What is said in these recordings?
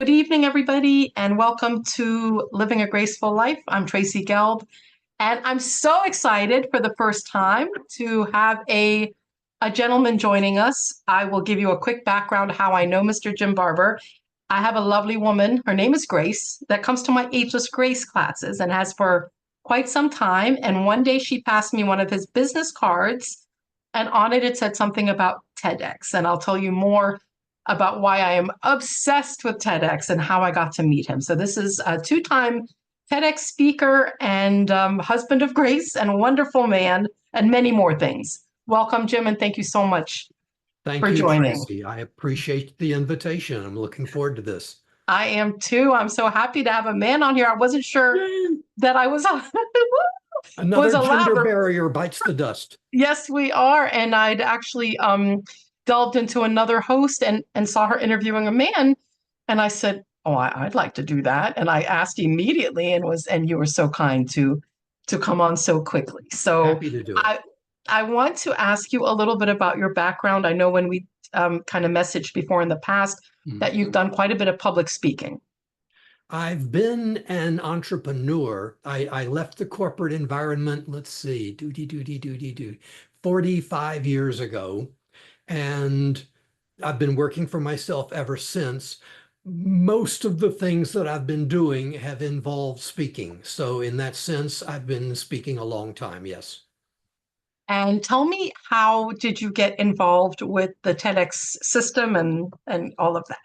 Good evening, everybody, and welcome to Living a Graceful Life. I'm Tracy Gelb, and I'm so excited for the first time to have a gentleman joining us. I will give you a quick background how I know Mr. Jim Barber. I have a lovely woman, her name is Grace, that comes to my Ageless Grace classes and has for quite some time. And one day she passed me one of his business cards, and on it said something about TEDx. And I'll tell you more about why I am obsessed with TEDx and how I got to meet him. So this is a two-time TEDx speaker and husband of Grace and a wonderful man and many more things. Welcome, Jim, and thank you so much Thank for you, joining. Tracy. I appreciate the invitation. I'm looking forward to this. I am too. I'm so happy to have a man on here. I wasn't sure Yay. that I was was Another allowed. gender barrier bites the dust. Yes, we are. And I'd actually delved into another host and saw her interviewing a man. And I said, "Oh, I'd like to do that." And I asked immediately and you were so kind to come on so quickly. So Happy to do it. I want to ask you a little bit about your background. I know when we kind of messaged before in the past that you've done quite a bit of public speaking. I've been an entrepreneur. I left the corporate environment, let's see, 45 years ago. And I've been working for myself ever since. Most of the things that I've been doing have involved speaking. So in that sense, I've been speaking a long time, yes. And tell me, how did you get involved with the TEDx system and all of that?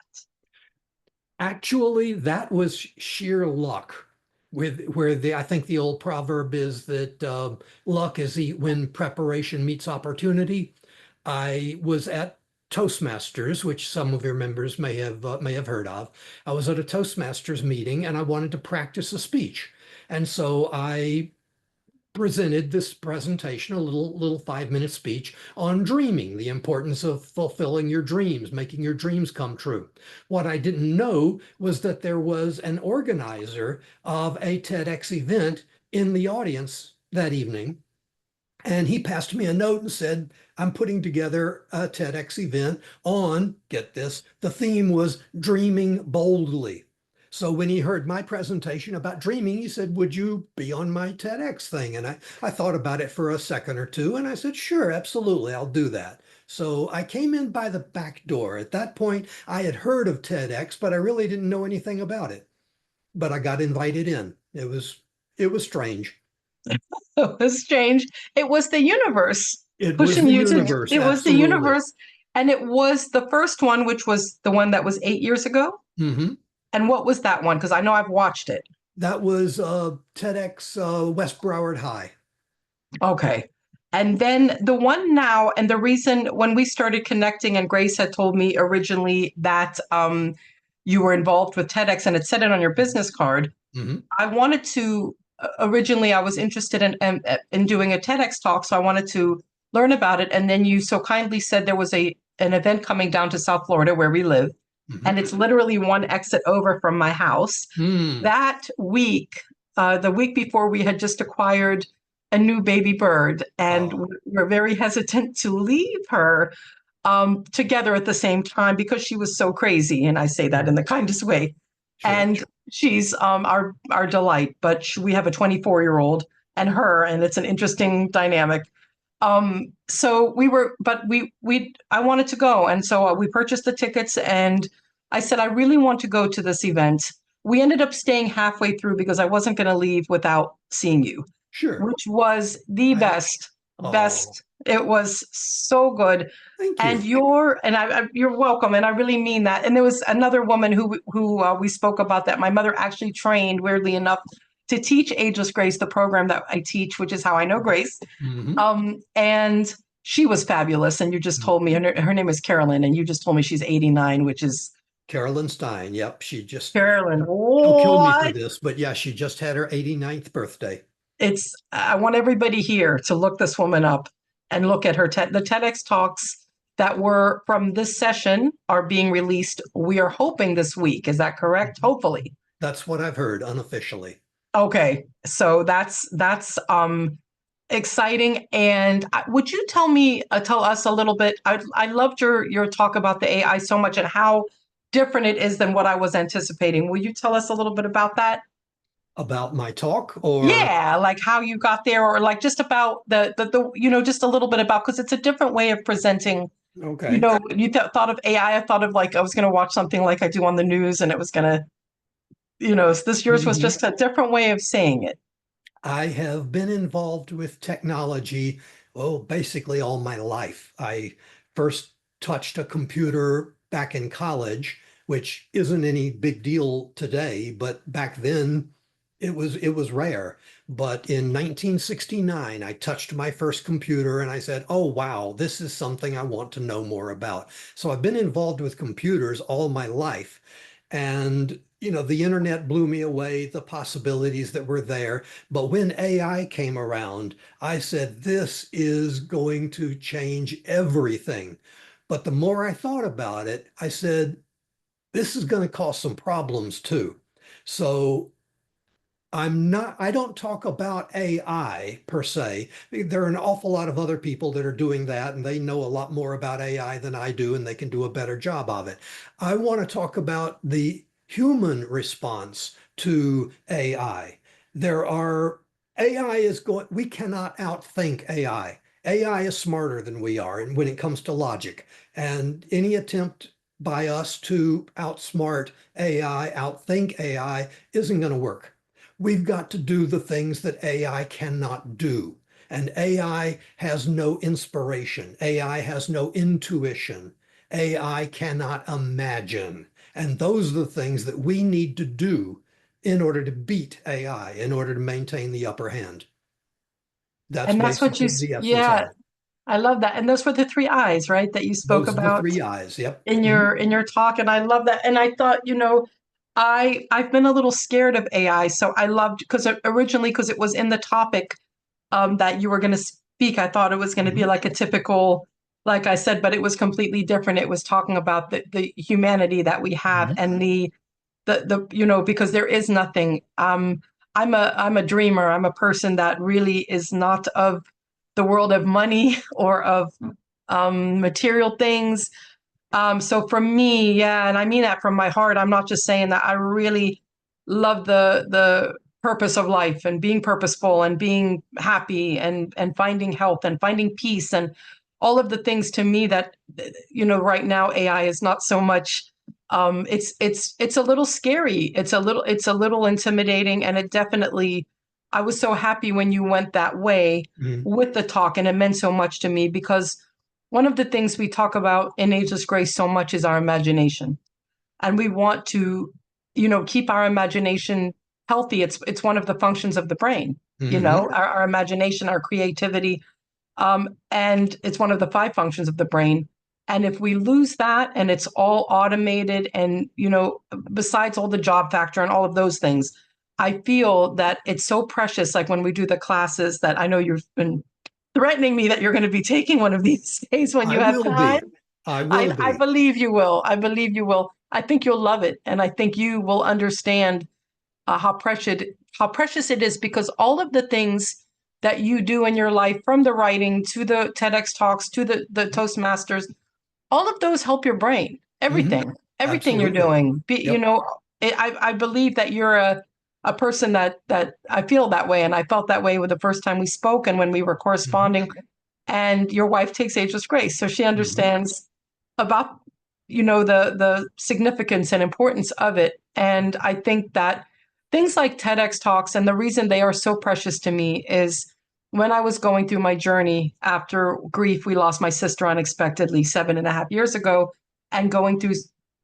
Actually, that was sheer luck. With where I think the old proverb is that luck is when preparation meets opportunity. I was at Toastmasters, which some of your members may have heard of. I was at a Toastmasters meeting and I wanted to practice a speech, and so I presented this presentation, a little 5-minute speech on dreaming, the importance of fulfilling your dreams, making your dreams come true. What I didn't know was that there was an organizer of a TEDx event in the audience that evening. And he passed me a note and said, "I'm putting together a TEDx event on," get this, the theme was dreaming boldly. So when he heard my presentation about dreaming, he said, "Would you be on my TEDx thing?" And I thought about it for a second or two, and I said, "Sure, absolutely, I'll do that." So I came in by the back door. At that point, I had heard of TEDx, but I really didn't know anything about it. But I got invited in. It was strange. It was strange. It was the universe It was pushing the you to, universe, it was the absolutely. universe. And it was the first one, which was the one that was 8 years ago. Hmm. And what was that one? Because I know I've watched it. That was TEDx West Broward High. Okay. And then the one now, and the reason when we started connecting, and Grace had told me originally that you were involved with TEDx and it said it on your business card. Hmm. I wanted to originally I was interested in doing a TEDx talk, so I wanted to learn about it. And then you so kindly said there was an event coming down to South Florida where we live, Hmm. and it's literally one exit over from my house. Mm. That week, the week before, we had just acquired a new baby bird, and Oh, we're very hesitant to leave her together at the same time because she was so crazy. And I say that in the kindest way. sure. And she's our delight, but we have a 24-year-old and her, and it's an interesting dynamic. So we I wanted to go, and so we purchased the tickets, and I said I really want to go to this event. We ended up staying halfway through because I wasn't going to leave without seeing you, Sure. which was the I, oh, best. It was so good. thank And you. you're welcome, and I really mean that. And there was another woman who we spoke about that my mother actually trained, weirdly enough, to teach Ageless Grace, the program that I teach, which is how I know Grace. Hmm. And she was fabulous. And you just told me her name is Carolyn, and you just told me she's 89, which is Carolyn Stein. Yep. She just, Carolyn. she'll kill me for What? this, but yeah, she just had her 89th birthday. I want everybody here to look this woman up and look at the TEDx talks that were from this session are being released. We are hoping this week. Is that correct? Hopefully. That's what I've heard unofficially. Okay. So that's exciting. And would you tell us a little bit? I loved your talk about the AI so much and how different it is than what I was anticipating. Will you tell us a little bit about that? About my talk or Yeah, like how you got there, or like just about the just a little bit about, because it's a different way of presenting. okay. You thought of AI. I thought of like I was going to watch something like I do on the news, and it was going to, this yours was Mhm. just a different way of saying it. I have been involved with technology, well, basically all my life. I first touched a computer back in college, which isn't any big deal today, but back then it was rare. But in 1969, I touched my first computer and I said, "Oh wow, this is something I want to know more about." So I've been involved with computers all my life. And the internet blew me away, the possibilities that were there. But when AI came around, I said, this is going to change everything. But the more I thought about it, I said, this is going to cause some problems too. So I don't talk about AI per se. There are an awful lot of other people that are doing that, and they know a lot more about AI than I do, and they can do a better job of it. I want to talk about the human response to AI. There are, AI is going, we cannot outthink AI. AI is smarter than we are, and when it comes to logic, and any attempt by us to outsmart AI, outthink AI, isn't going to work. We've got to do the things that AI cannot do. And AI has no inspiration. AI has no intuition. AI cannot imagine. And those are the things that we need to do in order to beat AI, in order to maintain the upper hand. That's And that's what basically the essence yeah, of it. I love that. And those were the three eyes, right, that you spoke Those are the about three eyes. Yep. in Mhm. your talk. And I love that. And I thought, I've been a little scared of AI. So I loved, because originally, because it was in the topic that you were going to speak, I thought it was going to be Mhm. like a typical, like I said, but it was completely different. It was talking about the humanity that we have, Mhm. and because there is nothing. I'm a dreamer. I'm a person that really is not of the world of money or of material things. So for me, yeah, and I mean that from my heart. I'm not just saying that. I really love the purpose of life, and being purposeful, and being happy, and finding health, and finding peace, and all of the things to me that right now AI is not so much. It's a little scary. It's a little intimidating, and it definitely. I was so happy when you went that way Mhm. with the talk, and it meant so much to me, because one of the things we talk about in Ageless Grace so much is our imagination. And we want to, keep our imagination healthy. It's one of the functions of the brain, Mhm. our imagination, our creativity. And it's one of the five functions of the brain. And if we lose that, and it's all automated, and, besides all the job factor and all of those things, I feel that it's so precious. Like when we do the classes that I know you've been threatening me that you're going to be taking one of these days when I you have will time. be. I will I be. believe you will. I believe you will. I think you'll love it, and I think you will understand how precious it is, because all of the things that you do in your life, from the writing to the TEDx talks to the Toastmasters, all of those help your brain. Mhm. Everything you're Absolutely. doing. Yep. I believe that you're a person that I feel that way, and I felt that way with the first time we spoke and when we were Mhm. corresponding. And your wife takes Ageless Grace, so she Mhm. understands about the significance and importance of it. And I think that things like TEDx talks, and the reason they are so precious to me is when I was going through my journey after grief. We lost my sister unexpectedly 7.5 years ago, and going through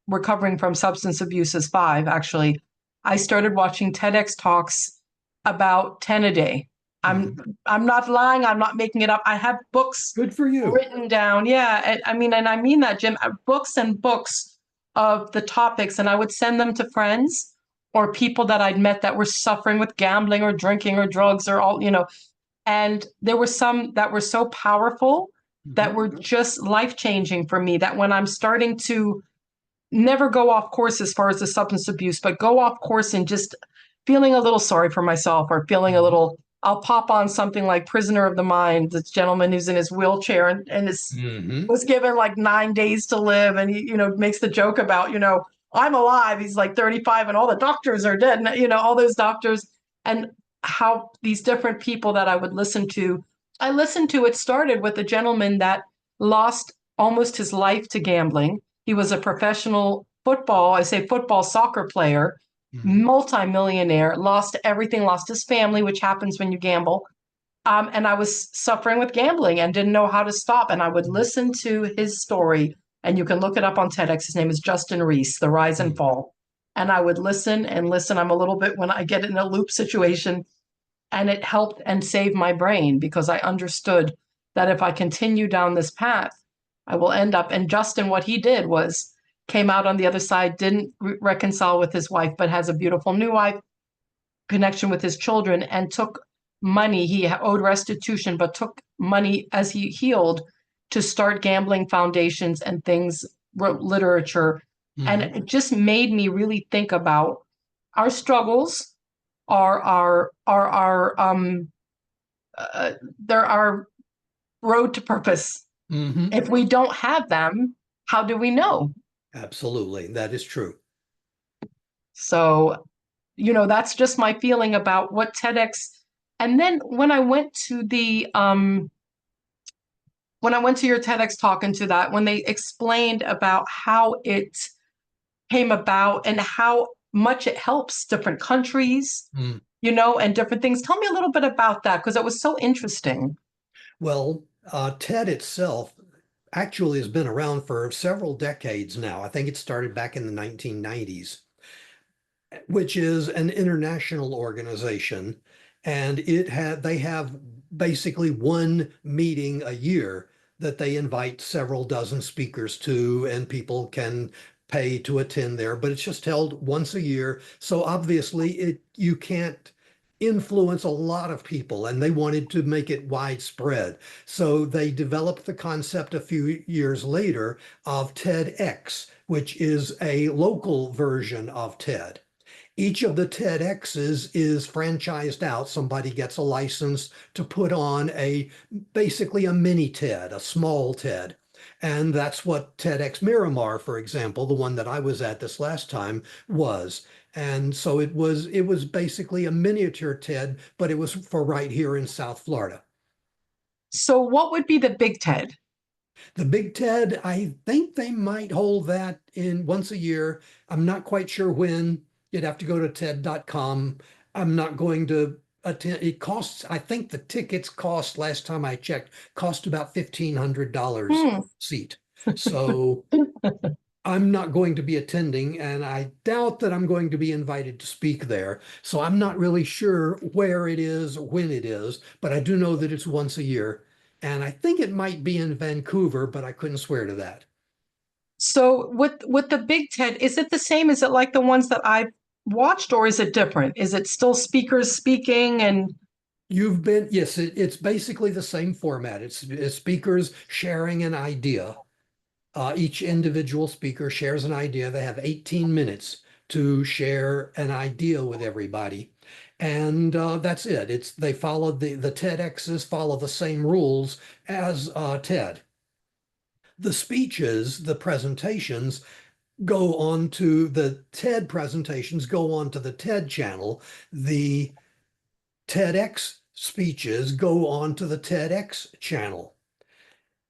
recovering from substance abuse is 5, actually. I started watching TEDx talks, about 10 a day. I'm Mhm. I'm not lying. I'm not making it up. I have books Good for you. written down. Yeah, and I mean that, Jim. Books and books of the topics, and I would send them to friends or people that I'd met that were suffering with gambling or drinking or drugs or all. And there were some that were so powerful, that Mhm. were just life changing for me. That when I'm starting to never go off course as far as the substance abuse, but go off course and just feeling a little sorry for myself, or feeling a Mhm. little, I'll pop on something like Prisoner of the Mind, this gentleman who's in his wheelchair, and is Mhm. was given like 9 days to live. And he, makes the joke about, I'm alive. He's like 35 and all the doctors are dead. And, all those doctors and how these different people that I would listen to. I listened to it started with a gentleman that lost almost his life to gambling. He was a professional football, I say football soccer player, Mhm. multimillionaire, lost everything, lost his family, which happens when you gamble. And I was suffering with gambling and didn't know how to stop. And I would listen to his story, and you can look it up on TEDx. His name is Justin Reese, The Rise and Mhm. Fall. And I would listen and listen. I'm a little bit when I get in a loop situation, and it helped and saved my brain because I understood that if I continue down this path, I will end up. And Justin, what he did was came out on the other side, didn't reconcile with his wife, but has a beautiful new wife, connection with his children, and took money. He owed restitution, but took money as he healed to start gambling foundations and things, wrote literature. And Mhm. it just made me really think about our struggles, our uh, they're our road to purpose. Mhm. If we don't have them, how do we know? Absolutely. That is true. So, that's just my feeling about what TEDx. And then when I went to your TEDx talk into that, when they explained about how it came about and how much it helps different countries, Mm. and different things. Tell me a little bit about that because it was so interesting. Well, TED itself actually has been around for several decades now. I think it started back in the 1990s, which is an international organization, and they have basically one meeting a year that they invite several dozen speakers to, and people can pay to attend there, but it's just held once a year. So obviously it you can't influence a lot of people, and they wanted to make it widespread. So they developed the concept a few years later of TEDx, which is a local version of TED. Each of the TEDx's is franchised out. Somebody gets a license to put on basically a mini TED, a small TED. And that's what TEDx Miramar, for example, the one that I was at this last time, was. And so it was basically a miniature TED, but it was for right here in South Florida. So, what would be the big TED? The Big Ted, I think they might hold that in once a year. I'm not quite sure when. You'd have to go to TED.com. I'm not going to attend. It costs, I think the tickets cost, last time I checked, cost about $1,500 Hmm. seat. So I'm not going to be attending, and I doubt that I'm going to be invited to speak there. So I'm not really sure where it is, when it is, but I do know that it's once a year. And I think it might be in Vancouver, but I couldn't swear to that. So, with the big TED, is it the same? Is it like the ones that I've watched, or is it different? Is it still speakers speaking and Yes, it's basically the same format. It's speakers sharing an idea. Each individual speaker shares an idea. They have 18 minutes to share an idea with everybody. And that's it. They follow the TEDx's follow the same rules as TED. The speeches, the presentations go on to the TED presentations, go on to the TED channel. The TEDx speeches go on to the TEDx channel.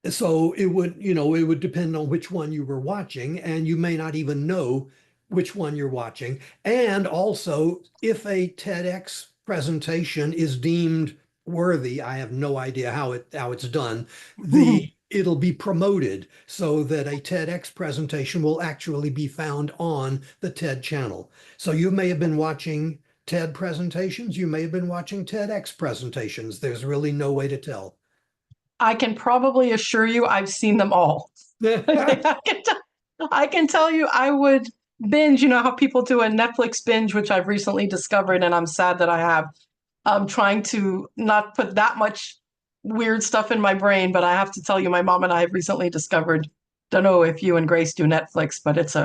So it would depend on which one you were watching, and you may not even know which one you're watching. And also, if a TEDx presentation is deemed worthy, I have no idea how it's done, it'll be promoted so that a TEDx presentation will actually be found on the TED channel. So you may have been watching TED presentations, you may have been watching TEDx presentations. There's really no way to tell. I can probably assure you I've seen them all. I can tell you I would binge, how people do a Netflix binge, which I've recently discovered, and I'm sad that I have. I'm trying to not put that much weird stuff in my brain, but I have to tell you, my mom and I have recently discovered, don't know if you and Grace do Netflix, but it's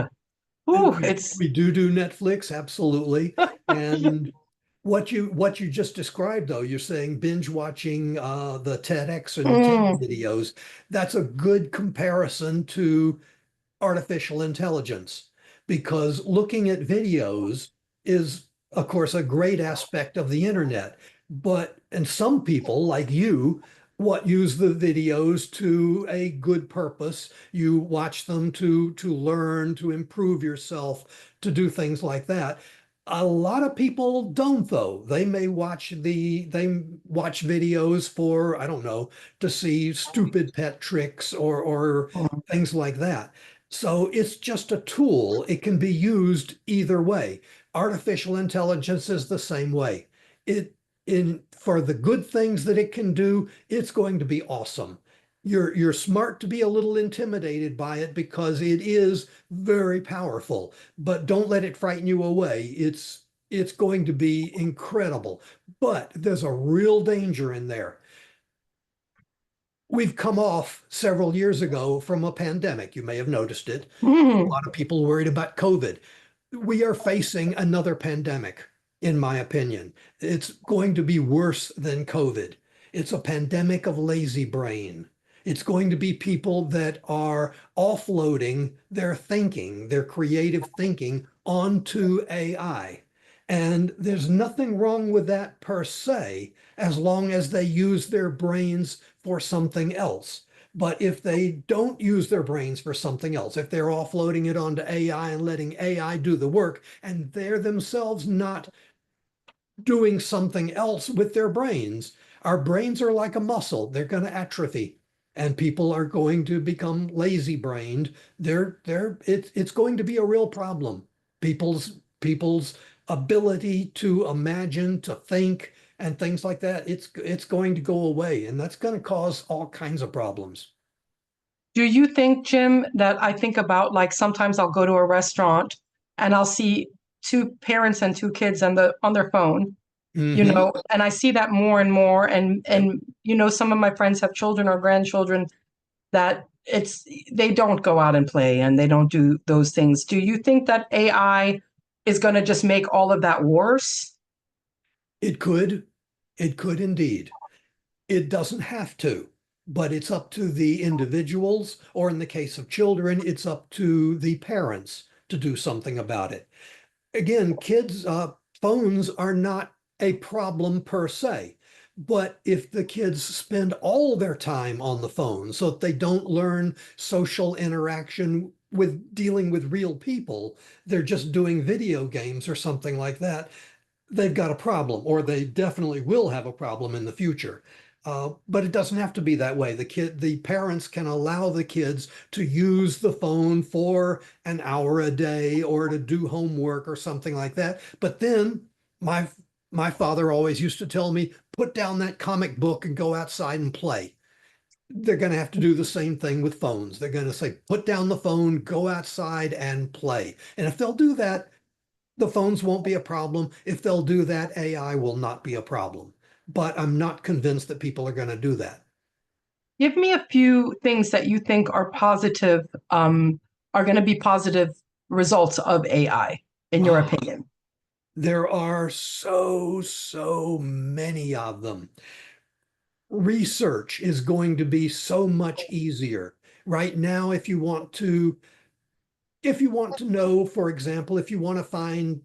We do Netflix, absolutely. And what you just described, though, you're saying binge watching the TEDx and TED mm, videos. That's a good comparison to artificial intelligence because looking at videos is, of course, a great aspect of the internet. And some people like you, what use the videos to a good purpose. You watch them to learn, to improve yourself, to do things like that. A lot of people don't though. They watch videos for, I don't know, to see stupid pet tricks or Mm. things like that. So it's just a tool. It can be used either way. Artificial intelligence is the same way. It in for the good things that it can do, it's going to be awesome. You're smart to be a little intimidated by it because it is very powerful, but don't let it frighten you away. It's going to be incredible, but there's a real danger in there. We've come off several years ago from a pandemic. You may have noticed it. A Mm. lot of people worried about COVID. We are facing another pandemic, in my opinion. It's going to be worse than COVID. It's a pandemic of lazy brain. It's going to be people that are offloading their thinking, their creative thinking onto AI. And there's nothing wrong with that per se, as long as they use their brains for something else. But if they don't use their brains for something else, if they're offloading it onto AI and letting AI do the work, and they're themselves not doing something else with their brains, our brains are like a muscle. They're going to atrophy, and people are going to become lazy brained. It's going to be a real problem. People's ability to imagine, to think, and things like that, it's going to go away, and that's going to cause all kinds of problems. Do you think, Jim, that I think about like sometimes I'll go to a restaurant and I'll see two parents and two kids on their phone, Hmm. and I see that more and more. And Yep. some of my friends have children or grandchildren that they don't go out and play and they don't do those things. Do you think that AI is going to just make all of that worse? It could. It could indeed. It doesn't have to, but it's up to the individuals, or in the case of children, it's up to the parents to do something about it. Again, phones are not a problem per se, but if the kids spend all their time on the phone so that they don't learn social interaction with dealing with real people, they're just doing video games or something like that, they've got a problem, or they definitely will have a problem in the future. But it doesn't have to be that way. The parents can allow the kids to use the phone for an hour a day or to do homework or something like that. But then my my father always used to tell me, put down that comic book and go outside and play. They're going to have to do the same thing with phones. They're going to say, put down the phone, go outside and play. And if they'll do that, the phones won't be a problem. If they'll do that, AI will not be a problem. But I'm not convinced that people are going to do that. Give me a few things that you think are going to be positive results of AI, in your Ah, opinion. there are so many of them. Research is going to be so much easier. Right now, if you want to know, for example, if you want to find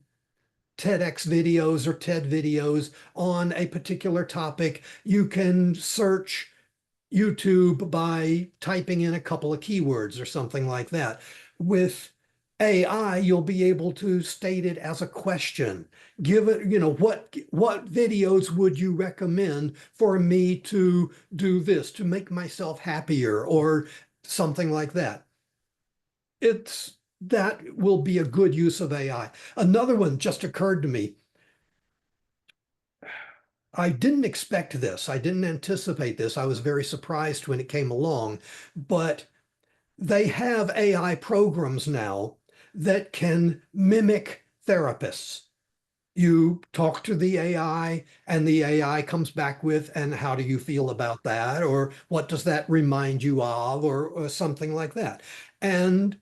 TEDx videos or TED videos on a particular topic, you can search YouTube by typing in a couple of keywords or something like that. With AI, you'll be able to state it as a question. Give it, what videos would you recommend for me to do this to make myself happier or something like that. It's that will be a good use of AI. Another one just occurred to me. I didn't expect this. I didn't anticipate this. I was very surprised when it came along, but they have AI programs now that can mimic therapists. You talk to the AI, and the AI comes back with, and how do you feel about that? Or what does that remind you of? Or something like that. And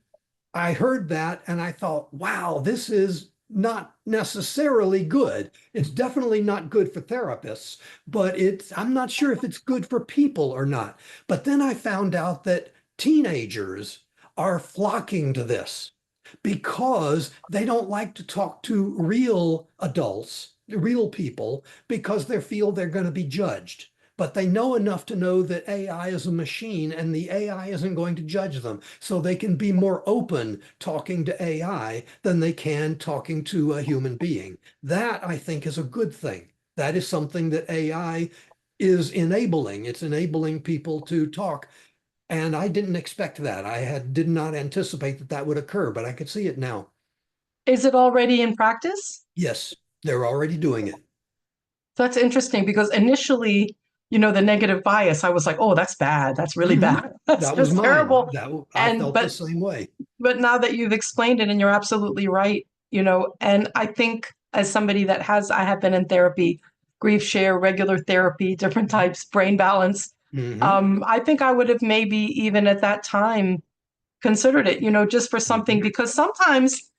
I heard that and I thought, wow, this is not necessarily good. It's definitely not good for therapists, but I'm not sure if it's good for people or not. But then I found out that teenagers are flocking to this. because they don't like to talk to real adults, real people, because they feel they're going to be judged. But they know enough to know that AI is a machine and the AI isn't going to judge them. So they can be more open talking to AI than they can talking to a human being. That, I think, is a good thing. That is something that AI is enabling. It's enabling people to talk. And I didn't expect that. Did not anticipate that that would occur, but I could see it now. Is it already in practice? Yes, they're already doing it. That's interesting because initially, the negative bias, I was like, oh, that's bad. That's really Hmm. bad. That's That was just mine. terrible. I And felt the but same way. but now that you've explained it and you're absolutely right, and I think as somebody that I have been in therapy, grief share, regular therapy, different types, brain balance. Hmm. I think I would have maybe even at that time considered it, just for something, Hmm. because sometimes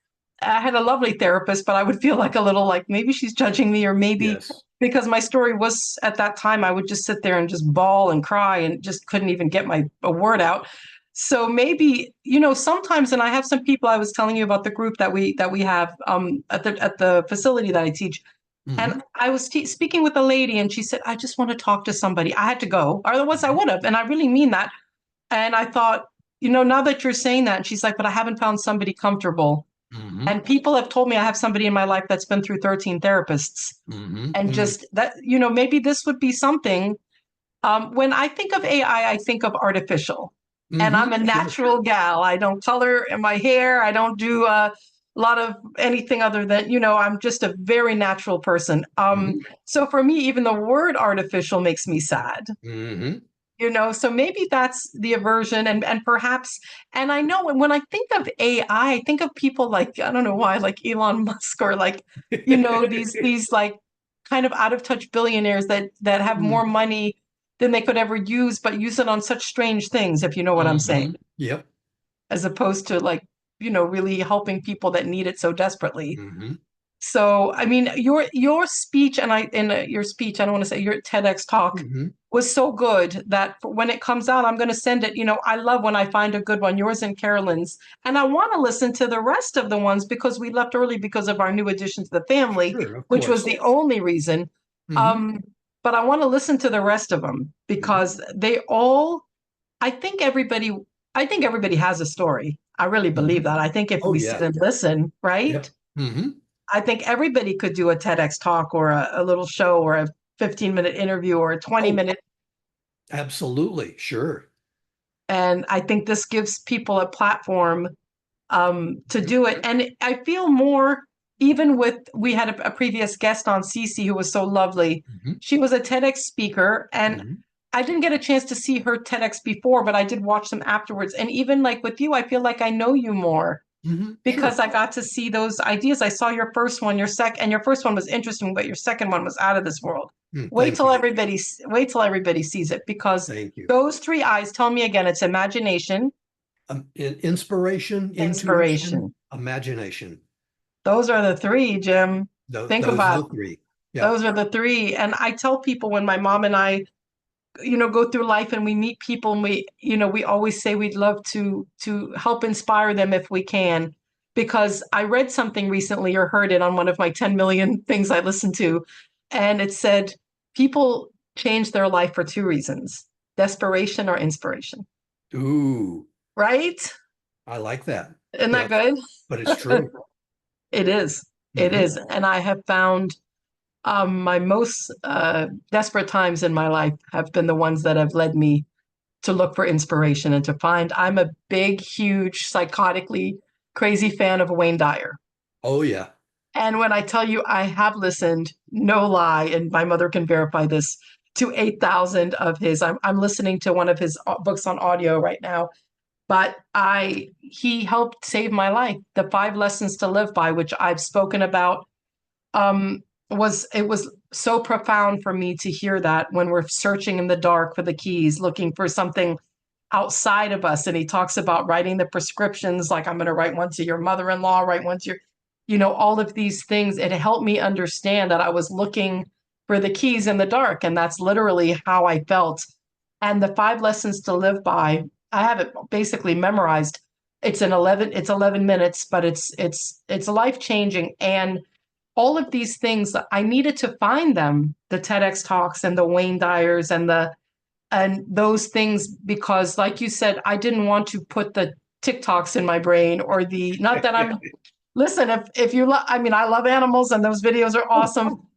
I had a lovely therapist, but I would feel like a little like maybe she's judging me, or maybe Yes. because my story was at that time, I would just sit there and just bawl and cry and just couldn't even get a word out. So maybe, sometimes, and I have some people I was telling you about the group that we have at the facility that I teach. Hmm. And I was speaking with a lady and she said, I just want to talk to somebody. I had to go, or otherwise I Hmm. would have. And I really mean that. And I thought, now that you're saying that, and she's like, but I haven't found somebody comfortable. Hmm. And people have told me I have somebody in my life that's been through 13 therapists. Hmm. And Hmm. just that, maybe this would be something. When I think of AI, I think of artificial. And I'm Hmm. a Sure. natural gal. I don't color in my hair. I don't do a lot of anything other than, I'm just a very natural person. Hmm. So for me, even the word artificial makes me sad. Hmm. So maybe that's the aversion, and perhaps, and I know when I think of AI, I think of people like, I don't know why, like Elon Musk, or like, these like kind of out of touch billionaires that have more money than they could ever use, but use it on such strange things, if you know what I'm saying, Hmm. Yep. as opposed to like, really helping people that need it so desperately. Hmm. So, I mean, your speech, and your speech, I don't want to say your TEDx talk, Hmm. was so good that when it comes out, I'm going to send it. I love when I find a good one, yours and Carolyn's, and I want to listen to the rest of the ones because we left early because of our new addition to the family, Sure, of which was course. the only reason. Hmm. Um, but I want to listen to the rest of them Hmm. because they all, I think everybody, I think everybody has a story. I really Hmm. believe that. I think if Oh we sit yeah. and listen, right? Yep. Hmm. I think everybody could do a TEDx talk, or a little show, or a 15-minute interview, or a 20 Oh, minute. absolutely. Sure. And I think this gives people a platform to do it. And I feel more, even with, we had a previous guest on, Cece, who was so lovely. Hmm. She was a TEDx speaker, and Hmm. I didn't get a chance to see her TEDx before, but I did watch them afterwards. And even like with you, I feel like I know you more Hmm. because Sure. I got to see those ideas. I saw your first one, and your first one was interesting, but your second one was out of this world. Thank you. Wait till everybody sees it, because Thank you. those three eyes tell me again, it's imagination, Inspiration, intuition, inspiration. imagination. Those are the three, Jim. Think Those are about the three. Yeah. those are the three. And I tell people, when my mom and I, go through life and we meet people, and we always say we'd love to help inspire them if we can. Because I read something recently, or heard it on one of my 10 million things I listen to, and it said people change their life for two reasons: desperation or inspiration. Ooh, Right? I like that. Isn't that Yep. good? But it's true. It is. It Hmm. is. And I have found my most desperate times in my life have been the ones that have led me to look for inspiration and to find. I'm a big, huge, psychotically crazy fan of Wayne Dyer. Oh yeah. And when I tell you I have listened, no lie, and my mother can verify this, to 8,000 of his. I'm listening to one of his books on audio right now, but he helped save my life. The 5 lessons to live by, which I've spoken about, um, was so profound for me to hear that when we're searching in the dark for the keys, looking for something outside of us. And he talks about writing the prescriptions, like, I'm going to write one to your mother-in-law, write one to your, all of these things. It helped me understand that I was looking for the keys in the dark. And that's literally how I felt. And the 5 lessons to live by, I have it basically memorized. it's 11 minutes, but it's life changing. And all of these things, I needed to find them, the TEDx talks and the Wayne Dyers and those things, because like you said, I didn't want to put the TikToks in my brain or the, not that I'm, listen, if you love, I mean, I love animals and those videos are awesome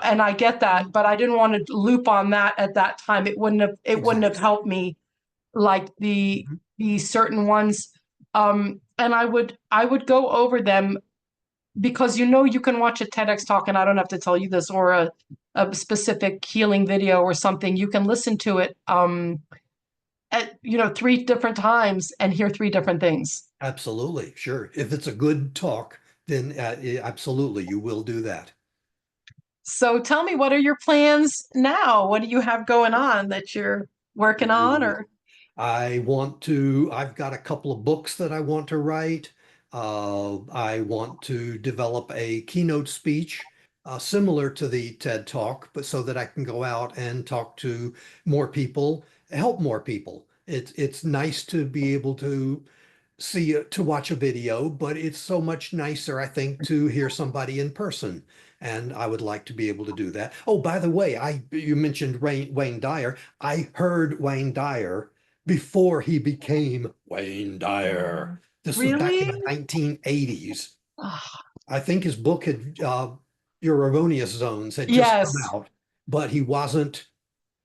and I get that, but I didn't want to loop on that at that time. It wouldn't have Exactly. helped me like Mhm. the certain ones. And I would go over them because you can watch a TEDx talk, and I don't have to tell you this, or a specific healing video or something. You can listen to it at three different times and hear three different things. Absolutely. Sure. If it's a good talk, then absolutely you will do that. So tell me, what are your plans now? What do you have going on that you're working on Ooh. or I've got a couple of books that I want to write. I want to develop a keynote speech similar to the TED Talk, but so that I can go out and talk to more people, help more people. It's nice to be able to to watch a video, but it's so much nicer, I think, to hear somebody in person. And I would like to be able to do that. Oh, by the way, you mentioned Wayne Dyer. I heard Wayne Dyer before he became Wayne Dyer. This was back in really? the 1980s. Ah, I think his book had Your Erroneous Zones had just come yes. out, but he wasn't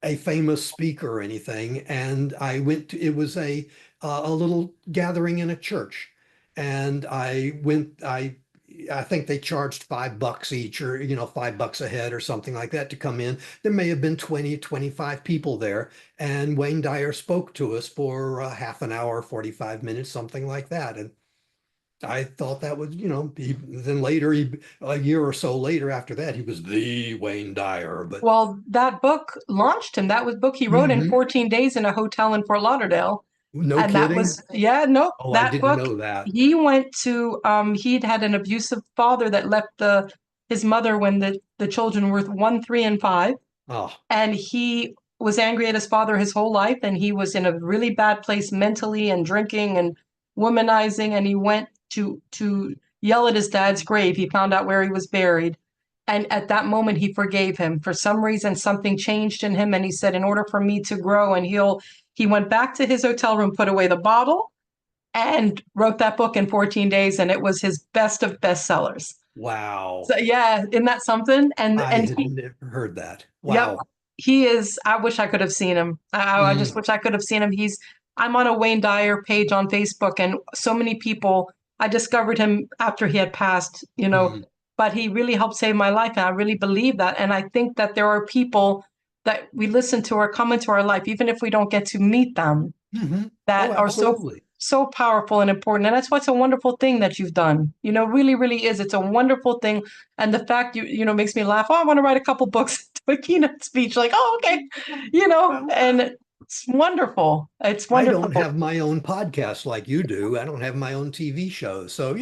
a famous speaker or anything. And I went to, it was a little gathering in a church. And I think they charged $5 each or, $5 a head or something like that to come in. There may have been 20, 25 people there. And Wayne Dyer spoke to us for half an hour, 45 minutes, something like that. And I thought that was, then later, a year or so later after that, he was the Wayne Dyer. But Well, that book launched him. That was book he wrote in mhm. 14 days in a hotel in Fort Lauderdale. No And that kidding. was, yeah, no, Oh, I that didn't book, know that. he went to, he'd had an abusive father that left his mother when the children were 1, 3, and 5. Oh, And he was angry at his father his whole life. And he was in a really bad place mentally and drinking and womanizing. And he went to yell at his dad's grave. He found out where he was buried. And at that moment, he forgave him. For some reason, something changed in him. And he said, in order for me to grow and heal, he went back to his hotel room, put away the bottle, and wrote that book in 14 days. And it was his best of bestsellers. wow. So yeah, isn't that something? And I and had he, never heard that. yep, Wow. he is. I wish I could have seen him. I just Mm, wish I could have seen him. I'm on a Wayne Dyer page on Facebook, and so many people. I discovered him after he had passed, mm, but he really helped save my life, and I really believe that. And I think that there are people that we listen to or come into our life, even if we don't get to meet them, hmm. Oh, that are absolutely. so powerful and important. And that's what's a wonderful thing that you've done. Really, really is. It's a wonderful thing. And the fact makes me laugh. Oh, I want to write a couple books to a keynote speech. Like, oh, okay. Well, And it's wonderful. It's I don't wonderful. have my own podcast like you do. I don't have my own TV show. So,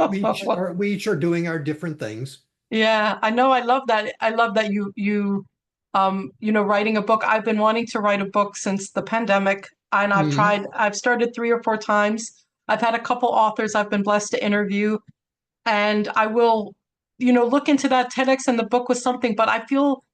we each are doing our different things. Yeah, I know. I love that. I love that writing a book. I've been wanting to write a book since the pandemic, and Mm, I've started 3 or 4 times. I've had a couple authors I've been blessed to interview, and I will, look into that TEDx and the book was something, but I feel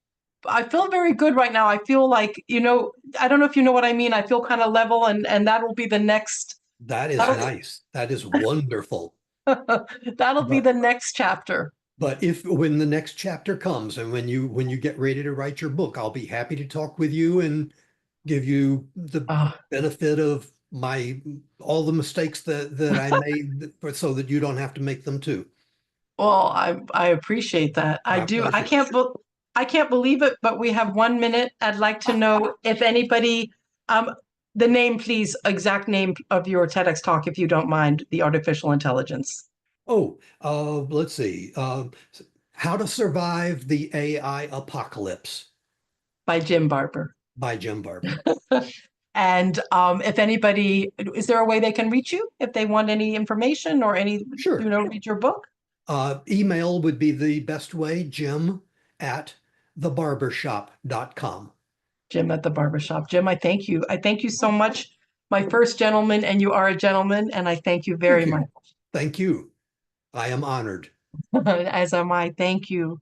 very good right now. I feel like, I don't know if you know what I mean. I feel kind of level, and that'll be the next, that is that'll, nice. That is wonderful. that'll be But the next chapter. if when the next chapter comes and when you get ready to write your book, I'll be happy to talk with you and give you the Uh, benefit of my all the mistakes that I made so that you don't have to make them too. well, I appreciate that. I My do. pleasure. I can't believe it, but we have 1 minute. I'd like to know if anybody, um, the name, please, exact name of your TEDx talk, if you don't mind, the artificial intelligence Oh, let's see. How to Survive the AI Apocalypse by Jim Barber. by Jim Barber. And if anybody, is there a way they can reach you if they want any information or Sure. read your book? Email would be the best way, Jim at thebarbershop.com. Jim at the barbershop. Jim, I thank you. I thank you so much my first gentleman, and you are a gentleman, and I thank you Thank very you. much. Thank you. I am honored. As am I. Thank you.